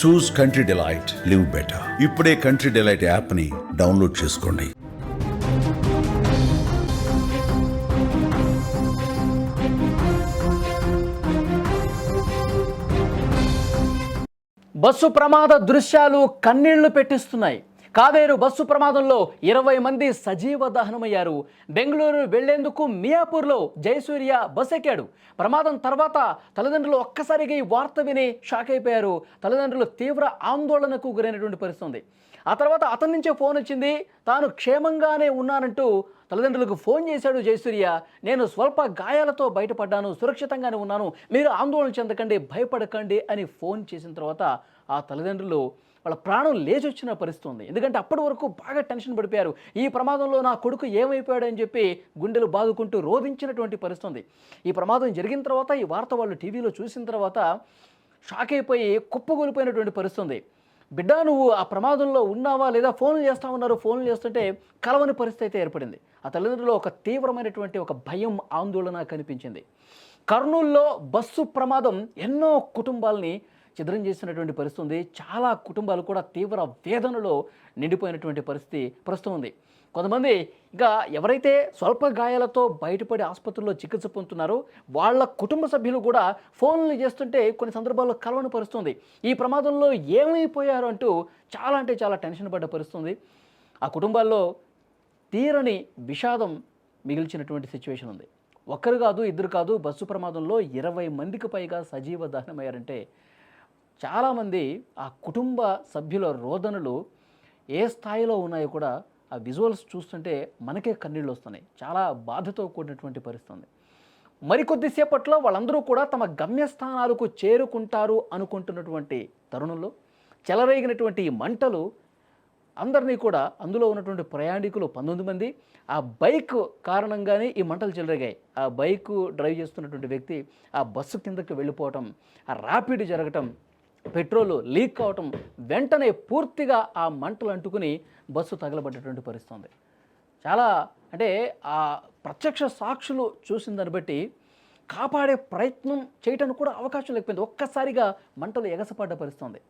చూస్ country delight, live better. ఇప్పుడే country delight యాప్ని download చేసుకోండి. బస్సు ప్రమాద దృశ్యాలు కన్నీళ్లు పెట్టిస్తున్నాయి. కావేరు బస్సు ప్రమాదంలో 20 మంది సజీవ దహనమయ్యారు. బెంగళూరు వెళ్లేందుకు మియాపూర్లో జయసూర్య బస్ ఎక్కాడు. ప్రమాదం తర్వాత తల్లిదండ్రులు ఒక్కసారిగా ఈ వార్త విని షాక్ అయిపోయారు. తల్లిదండ్రులు తీవ్ర ఆందోళనకు గురైనటువంటి పరిస్థితి ఉంది. ఆ తర్వాత అతని నుంచే ఫోన్ వచ్చింది. తాను క్షేమంగానే ఉన్నానంటూ తల్లిదండ్రులకు ఫోన్ చేశాడు జయసూర్య. నేను స్వల్ప గాయాలతో బయటపడ్డాను, సురక్షితంగానే ఉన్నాను, మీరు ఆందోళన చెందకండి, భయపడకండి అని ఫోన్ చేసిన తర్వాత ఆ తల్లిదండ్రులు వాళ్ళ ప్రాణం లేచొచ్చిన పరిస్థితి ఉంది. ఎందుకంటే అప్పటి వరకు బాగా టెన్షన్ పడిపోయారు. ఈ ప్రమాదంలో నా కొడుకు ఏమైపోయాడని చెప్పి గుండెలు బాదుకుంటూ రోధించినటువంటి పరిస్థితి ఉంది. ఈ ప్రమాదం జరిగిన తర్వాత ఈ వార్త వాళ్ళు టీవీలో చూసిన తర్వాత షాక్ అయిపోయి కుప్పగొలిపోయినటువంటి పరిస్థితి ఉంది. బిడ్డ నువ్వు ఆ ప్రమాదంలో ఉన్నావా లేదా, ఫోన్లు చేస్తూ ఉన్నారు, ఫోన్లు చేస్తుంటే కలవని పరిస్థితి అయితే ఏర్పడింది. ఆ తల్లిదండ్రులు ఒక తీవ్రమైనటువంటి ఒక భయం, ఆందోళన కనిపించింది. కర్నూలులో బస్సు ప్రమాదం ఎన్నో కుటుంబాలని ఛిద్రం చేసినటువంటి పరిస్థితి ఉంది. చాలా కుటుంబాలు కూడా తీవ్ర వేదనలో నిండిపోయినటువంటి పరిస్థితి ప్రస్తుతం ఉంది. కొంతమంది ఇంకా ఎవరైతే స్వల్ప గాయాలతో బయటపడి ఆసుపత్రుల్లో చికిత్స పొందుతున్నారో వాళ్ళ కుటుంబ సభ్యులు కూడా ఫోన్లు చేస్తుంటే కొన్ని సందర్భాల్లో కలవని పరిస్థితుంది. ఈ ప్రమాదంలో ఏమైపోయారు అంటూ చాలా అంటే చాలా టెన్షన్ పడ్డ పరిస్థితుంది. ఆ కుటుంబాల్లో తీరని విషాదం మిగిల్చినటువంటి సిచ్యువేషన్ ఉంది. ఒక్కరు కాదు, ఇద్దరు కాదు, బస్సు ప్రమాదంలో 20 మందికి పైగా సజీవ దహనమయ్యారంటే చాలామంది ఆ కుటుంబ సభ్యుల రోదనలు ఏ స్థాయిలో ఉన్నాయో కూడా ఆ విజువల్స్ చూస్తుంటే మనకే కన్నీళ్ళు వస్తున్నాయి. చాలా బాధతో కూడినటువంటి పరిస్థితి. మరికొద్దిసేపట్లో వాళ్ళందరూ కూడా తమ గమ్యస్థానాలకు చేరుకుంటారు అనుకుంటున్నటువంటి తరుణంలో చెలరేగినటువంటి ఈ మంటలు అందరినీ కూడా, అందులో ఉన్నటువంటి ప్రయాణికులు 19 మంది, ఆ బైక్ కారణంగానే ఈ మంటలు చెలరేగాయి. ఆ బైక్ డ్రైవ్ చేస్తున్నటువంటి వ్యక్తి ఆ బస్సు కిందకి వెళ్ళిపోవటం, ఆ ర్యాపిడ్ జరగటం, పెట్రోల్ లీక్ అవటం, వెంటనే పూర్తిగా ఆ మంటలు అంటుకుని బస్సు తగలబడ్డటువంటి పరిస్థితి ఉంది. చాలా అంటే ఆ ప్రత్యక్ష సాక్షులు చూసిన దాన్ని బట్టి కాపాడే ప్రయత్నం చేయటానికి కూడా అవకాశం లేకపోయింది. ఒక్కసారిగా మంటలు ఎగసపడ్డ పరిస్థితి ఉంది.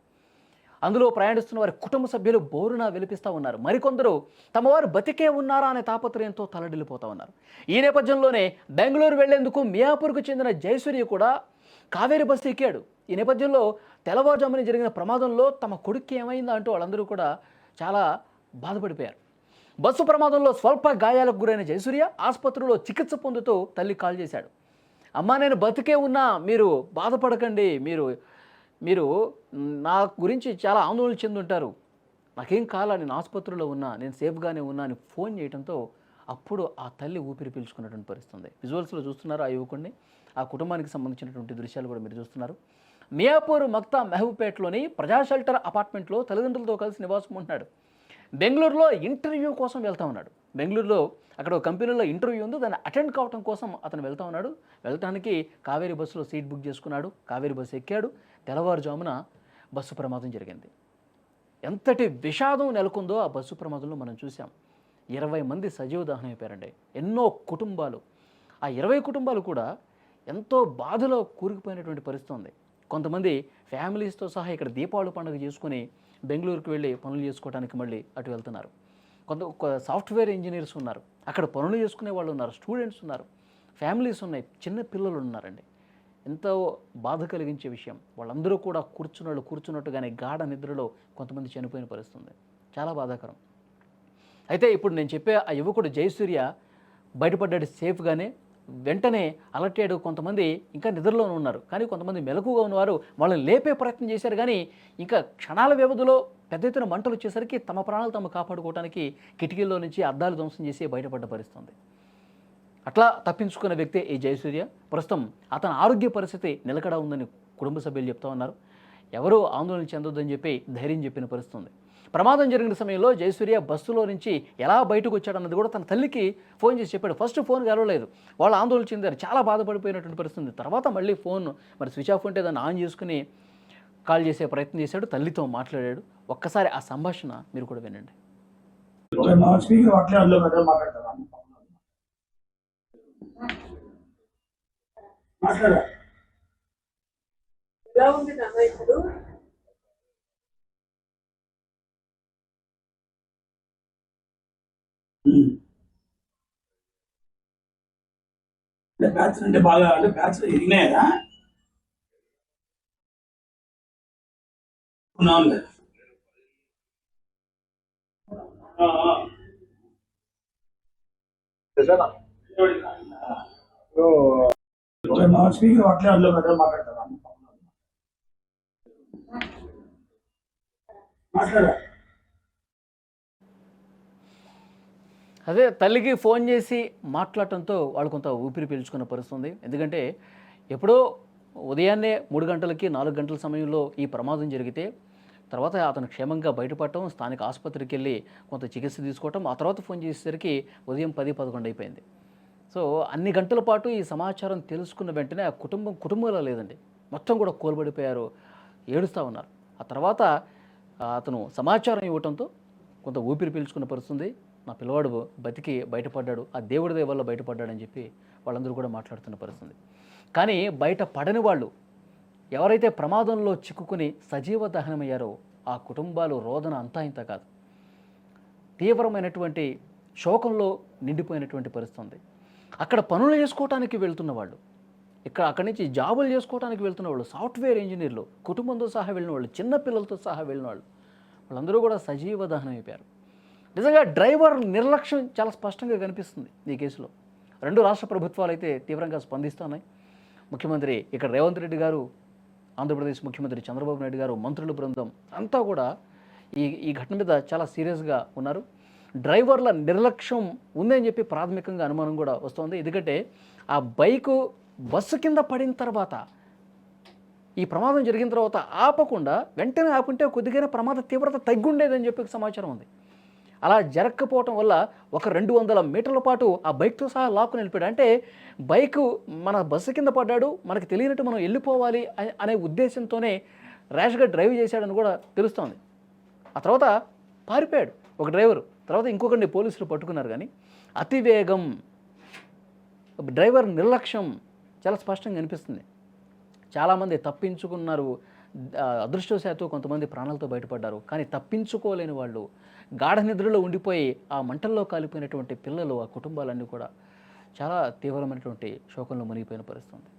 అందులో ప్రయాణిస్తున్న వారి కుటుంబ సభ్యులు బోరున విలిపిస్తూ ఉన్నారు. మరికొందరు తమ వారు బతికే ఉన్నారా అనే తాపత్రయంతో తలడిల్లిపోతూ ఉన్నారు. ఈ నేపథ్యంలోనే బెంగళూరు వెళ్లేందుకు మియాపూర్కు చెందిన జయసూర్య కూడా కావేరి బస్సు ఎక్కాడు. ఈ నేపథ్యంలో తెల్లవారుజామున జరిగిన ప్రమాదంలో తమ కొడుక్కి ఏమైందా అంటూ వాళ్ళందరూ కూడా చాలా బాధపడిపోయారు. బస్సు ప్రమాదంలో స్వల్ప గాయాలకు గురైన జయసూర్య ఆసుపత్రిలో చికిత్స పొందుతూ తల్లి కాల్ చేశాడు. అమ్మా నేను బతికే ఉన్నా, మీరు బాధపడకండి, మీరు నా గురించి చాలా ఆందోళన చెందుంటారు, నాకేం కాలా, నేను ఆసుపత్రిలో ఉన్నా, నేను సేఫ్గానే ఉన్నా అని ఫోన్ చేయడంతో అప్పుడు ఆ తల్లి ఊపిరి పీల్చుకున్నటువంటి పరిస్థితుంది. విజువల్స్లో చూస్తున్నారు ఆ యువకుడిని, ఆ కుటుంబానికి సంబంధించినటువంటి దృశ్యాలు కూడా మీరు చూస్తున్నారు. మియాపూర్ మక్తా మెహబూపేట్లోని ప్రజా షెల్టర్ అపార్ట్మెంట్లో తల్లిదండ్రులతో కలిసి నివాసం ఉంటున్నాడు. బెంగళూరులో ఇంటర్వ్యూ కోసం వెళ్తా ఉన్నాడు. బెంగళూరులో అక్కడ ఒక కంపెనీలో ఇంటర్వ్యూ ఉంది, దాన్ని అటెండ్ కావడం కోసం అతను వెళ్తా ఉన్నాడు. వెళ్ళటానికి కావేరీ బస్సులో సీట్ బుక్ చేసుకున్నాడు. కావేరీ బస్సు ఎక్కాడు. తెల్లవారుజామున బస్సు ప్రమాదం జరిగింది. ఎంతటి విషాదం నెలకొందో ఆ బస్సు ప్రమాదంలో మనం చూసాం. 20 మంది సజీవ దహనం అయిపోయారండి. ఎన్నో కుటుంబాలు, ఆ 20 కుటుంబాలు కూడా ఎంతో బాధలో కూరుకుపోయినటువంటి పరిస్థితి ఉంది. కొంతమంది ఫ్యామిలీస్తో సహా ఇక్కడ దీపావళి పండుగ చేసుకుని బెంగళూరుకు వెళ్ళి పనులు చేసుకోవడానికి మళ్ళీ అటు వెళ్తున్నారు. కొంత సాఫ్ట్వేర్ ఇంజనీర్స్ ఉన్నారు, అక్కడ పనులు చేసుకునే వాళ్ళు ఉన్నారు, స్టూడెంట్స్ ఉన్నారు, ఫ్యామిలీస్ ఉన్నాయి, చిన్న పిల్లలు ఉన్నారండి. ఎంతో బాధ కలిగించే విషయం. వాళ్ళందరూ కూడా కూర్చున్నట్టుగానే గాఢ నిద్రలో కొంతమంది చనిపోయిన పరిస్థితి ఉంది. చాలా బాధాకరం. అయితే ఇప్పుడు నేను చెప్పే ఆ యువకుడు జయసూర్య బయటపడ్డాడు సేఫ్గానే. వెంటనే అలర్ట్ అయ్యాడు. కొంతమంది ఇంకా నిద్రలోనే ఉన్నారు, కానీ కొంతమంది మెలకుగా ఉన్నవారు వాళ్ళని లేపే ప్రయత్నం చేశారు. కానీ ఇంకా క్షణాల వ్యవధిలో పెద్ద ఎత్తున మంటలు వచ్చేసరికి తమ ప్రాణాలు తాము కాపాడుకోవడానికి కిటికీల్లో నుంచి అద్దాలు ధ్వంసం చేసి బయటపడ్డ పరిస్థితి. అట్లా తప్పించుకున్న వ్యక్తే ఈ జయసూర్య. ప్రస్తుతం అతని ఆరోగ్య పరిస్థితి నిలకడ ఉందని కుటుంబ సభ్యులు చెప్తా ఉన్నారు. ఎవరూ ఆందోళన చెందొద్దని చెప్పి ధైర్యం చెప్పిన పరిస్థితి ఉంది. ప్రమాదం జరిగిన సమయంలో జయసూర్య బస్సులో నుంచి ఎలా బయటకు వచ్చాడన్నది కూడా తన తల్లికి ఫోన్ చేసి చెప్పాడు. ఫస్ట్ ఫోన్ కలవలేదు, వాళ్ళు ఆందోళన చెందారు, చాలా బాధపడిపోయినటువంటి పరిస్థితి. తర్వాత మళ్ళీ ఫోన్ మరి స్విచ్ ఆఫ్ ఉంటే దాన్ని ఆన్ చేసుకుని కాల్ చేసే ప్రయత్నం చేశాడు, తల్లితో మాట్లాడాడు. ఒక్కసారి ఆ సంభాషణ మీరు కూడా వినండి. ఎలా ఉంది నాన్న ఇప్పుడు? అంటే బ్యాచ్ అంటే బాగా అంటే బ్యాచ్ ఎదిగినాయా? అవును. స్పీకర్ అట్లే అందులో కదా మాట్లాడతారా? మాట్లాడా అదే తల్లికి ఫోన్ చేసి మాట్లాడటంతో వాళ్ళు కొంత ఊపిరి పీల్చుకున్న పరిస్థితి ఉంది. ఎందుకంటే ఎప్పుడో ఉదయాన్నే 3 గంటలకి 4 గంటల సమయంలో ఈ ప్రమాదం జరిగితే తర్వాత అతను క్షేమంగా బయటపడటం, స్థానిక ఆసుపత్రికి వెళ్ళి కొంత చికిత్స తీసుకోవటం, ఆ తర్వాత ఫోన్ చేసేసరికి ఉదయం 10, 11 అయిపోయింది. సో అన్ని గంటల పాటు ఈ సమాచారం తెలుసుకున్న వెంటనే ఆ కుటుంబంలో లేదండి, మొత్తం కూడా కోల్బడిపోయారు, ఏడుస్తూ ఉన్నారు. ఆ తర్వాత అతను సమాచారం ఇవ్వటంతో కొంత ఊపిరి పీల్చుకున్న పరిస్థితుంది. నా పిల్లవాడు బతికి బయటపడ్డాడు, ఆ దేవుడి దయ వల్ల బయటపడ్డాడని చెప్పి వాళ్ళందరూ కూడా మాట్లాడుతున్న పరిస్థితుంది. కానీ బయట పడని వాళ్ళు, ఎవరైతే ప్రమాదంలో చిక్కుకుని సజీవ దహనమయ్యారో ఆ కుటుంబాలు రోదన అంతా ఇంత కాదు. తీవ్రమైనటువంటి శోకంలో నిండిపోయినటువంటి పరిస్థితి ఉంది. అక్కడ పనులు చేసుకోవటానికి వెళ్తున్న వాళ్ళు, అక్కడి నుంచి జాబులు చేసుకోవడానికి వెళ్తున్న వాళ్ళు, సాఫ్ట్వేర్ ఇంజనీర్లు, కుటుంబంతో సహా వెళ్ళిన వాళ్ళు, చిన్న పిల్లలతో సహా వెళ్ళిన వాళ్ళు, వాళ్ళందరూ కూడా సజీవ దహనం అయిపోయారు. నిజంగా డ్రైవర్ నిర్లక్ష్యం చాలా స్పష్టంగా కనిపిస్తుంది ఈ కేసులో. 2 రాష్ట్ర ప్రభుత్వాలు అయితే తీవ్రంగా స్పందిస్తున్నాయి. ముఖ్యమంత్రి ఇక్కడ రేవంత్ రెడ్డి గారు, ఆంధ్రప్రదేశ్ ముఖ్యమంత్రి చంద్రబాబు నాయుడు గారు, మంత్రుల బృందం అంతా కూడా ఈ ఘటన మీద చాలా సీరియస్గా ఉన్నారు. డ్రైవర్ల నిర్లక్ష్యం ఉందని చెప్పి ప్రాథమికంగా అనుమానం కూడా వస్తుంది. ఎందుకంటే ఆ బైకు బస్సు కింద పడిన తర్వాత, ఈ ప్రమాదం జరిగిన తర్వాత ఆపకుండా వెంటనే ఆపుంటే కొద్దిగా ప్రమాద తీవ్రత తగ్గుండేదని చెప్పి సమాచారం ఉంది. అలా జరగకపోవటం వల్ల ఒక 200 మీటర్ల పాటు ఆ బైక్తో సహా లాక్కుని వెళ్ళిపోయాడు. అంటే బైకు మన బస్సు కింద పడ్డాడు, మనకు తెలియనట్టు మనం వెళ్ళిపోవాలి అనే ఉద్దేశంతోనే ర్యాష్గా డ్రైవ్ చేశాడని కూడా తెలుస్తోంది. ఆ తర్వాత పారిపోయాడు ఒక డ్రైవరు, తర్వాత ఇంకొకరిని పోలీసులు పట్టుకున్నారు. కానీ అతివేగం, డ్రైవర్ నిర్లక్ష్యం చాలా స్పష్టంగా అనిపిస్తుంది. చాలామంది తప్పించుకున్నారు, అదృష్టవశాత్తు కొంతమంది ప్రాణాలతో బయటపడ్డారు. కానీ తప్పించుకోలేని వాళ్ళు, గాఢ నిద్రలో ఉండిపోయి ఆ మంటల్లో కాలిపోయినటువంటి పిల్లలు, ఆ కుటుంబాలన్నీ కూడా చాలా తీవ్రమైనటువంటి శోకంలో మునిగిపోయిన పరిస్థితి ఉంది.